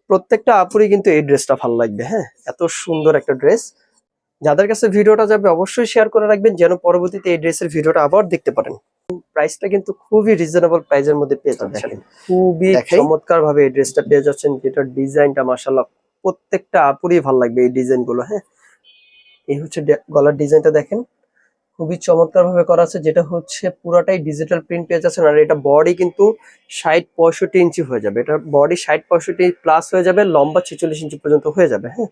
প্রত্যেকটা আপুরই কিন্তু এই ড্রেসটা ভালো লাগবে। হ্যাঁ, এত সুন্দর একটা ড্রেস। যাদের কাছে ভিডিওটা যাবে অবশ্যই শেয়ার করে রাখবেন যেন পরবর্তীতে এই ড্রেসের ভিডিওটা আবার দেখতে পারেন। প্রাইসটা কিন্তু খুবই রিজনেবল প্রাইসের মধ্যে পেয়ে যাচ্ছেন। খুবই চমৎকার ভাবে এই ড্রেসটা পেয়ে যাচ্ছেন, যেটার ডিজাইনটা মাশাআল্লাহ প্রত্যেকটা আপুরই ভালো লাগবে এই ডিজাইন গুলো। হ্যাঁ, এই হচ্ছে গলার ডিজাইনটা দেখেন, খুবই চমৎকার ভাবে করা আছে, যেটা হচ্ছে পুরাটাই ডিজিটাল প্রিন্ট পেয়ে যাচ্ছেন। আর এটা বডি কিন্তু ৬০-৬৫ ইঞ্চি হয়ে যাবে, এটা বডি ৬০-৬৫ প্লাস হয়ে যাবে, লম্বা ৪৬ ইঞ্চি পর্যন্ত হয়ে যাবে। হ্যাঁ,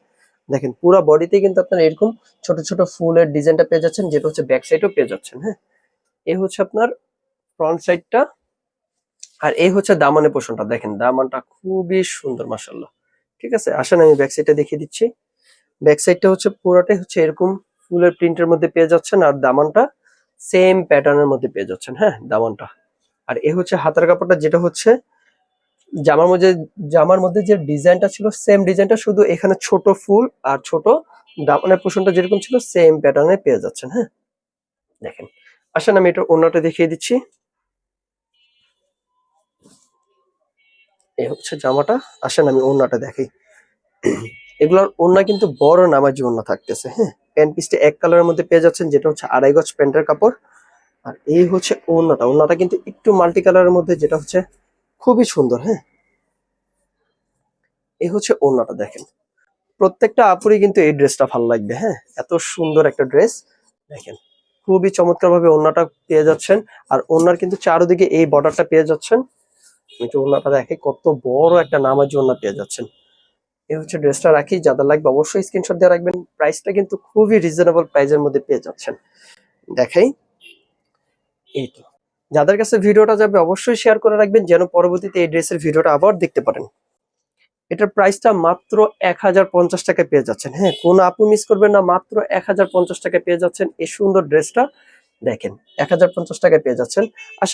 দেখেন পুরো বডিতে কিন্তু আপনার এরকম ছোট ছোট ফুলের ডিজাইনটা পেয়ে যাচ্ছেন, যেটা হচ্ছে ব্যাক সাইডও পেয়ে যাচ্ছেন। হ্যাঁ, এই হচ্ছে আপনার ফ্রন্ট সাইডটা। আর এই হচ্ছে দামানের পোর্শনটা, দেখেন দামানটা খুবই সুন্দর মাশাআল্লাহ। ঠিক আছে, আসেন আমি ব্যাক সাইডটা দেখিয়ে দিচ্ছি। ব্যাক সাইডটা হচ্ছে পুরোটাই হচ্ছে এরকম ফুলের প্রিন্টের মধ্যে পেয়ে যাচ্ছেন, আর দামানটা সেম প্যাটার্নের মধ্যে পেয়ে যাচ্ছেন। হ্যাঁ, দামানটা। আর এই হচ্ছে হাতার কাপড়টা, যেটা হচ্ছে জামার মধ্যে যে ডিজাইনটা ছিল সেম ডিজাইনটা, শুধু এখানে ছোট ফুল আর ছোট দামানের পোর্শনটা যেরকম ছিল সেম প্যাটার্নে পেয়ে যাচ্ছেন। হ্যাঁ, দেখেন, আসেন আমি এটা ওড়নাটা দেখিয়ে দিচ্ছি। এই হচ্ছে জামাটা, আসেন আমি ওড়নাটা দেখাই। এগুলোর ওড়না কিন্তু বড় নামাজি ওড়না থাকতেছে। হ্যাঁ, প্যান্ট পিসটা এক কালারের মধ্যে পেয়ে যাচ্ছেন, যেটা হচ্ছে ২.৫ গজ প্যান্টের কাপড়। আর এই হচ্ছে ওড়নাটা, ওড়নাটা কিন্তু একটু মাল্টি কালারের মধ্যে, যেটা হচ্ছে খুবই সুন্দর। হ্যাঁ, এই হচ্ছে ওড়নাটা দেখেন, প্রত্যেকটা আপুরই কিন্তু এই ড্রেসটা ভালো লাগবে। হ্যাঁ, এত সুন্দর একটা ড্রেস দেখেন, খুবই চমৎকার ভাবে ওড়নাটা পেয়ে যাচ্ছেন। আর ওড়নার কিন্তু চারদিকে এই বর্ডারটা পেয়ে যাচ্ছেন। আমি একটু ওড়নাটা দেখে, কত বড় একটা নামাজি ওড়না পেয়ে যাচ্ছেন। এই হচ্ছে ড্রেসটা রাখি, যাদের লাগবে অবশ্যই স্ক্রিনশট দিয়ে রাখবেন। প্রাইসটা কিন্তু খুবই রিজনেবল প্রাইসের মধ্যে পেয়ে যাচ্ছেন। দেখাই, এই তো। যাদের কাছে ভিডিওটা যাবে অবশ্যই শেয়ার করে রাখবেন যেন পরবর্তীতে এই ড্রেসের ভিডিওটা আবার দেখতে পারেন। এটার প্রাইসটা মাত্র ১০৫০ টাকায় পেয়ে যাচ্ছেন। হ্যাঁ, কোনো আপু মিস করবেন না, মাত্র ১০৫০ টাকায় পেয়ে যাচ্ছেন এই সুন্দর ড্রেসটা। দেখেন, ১০৫০ টাকায় পেয়ে যাচ্ছেন। আসলে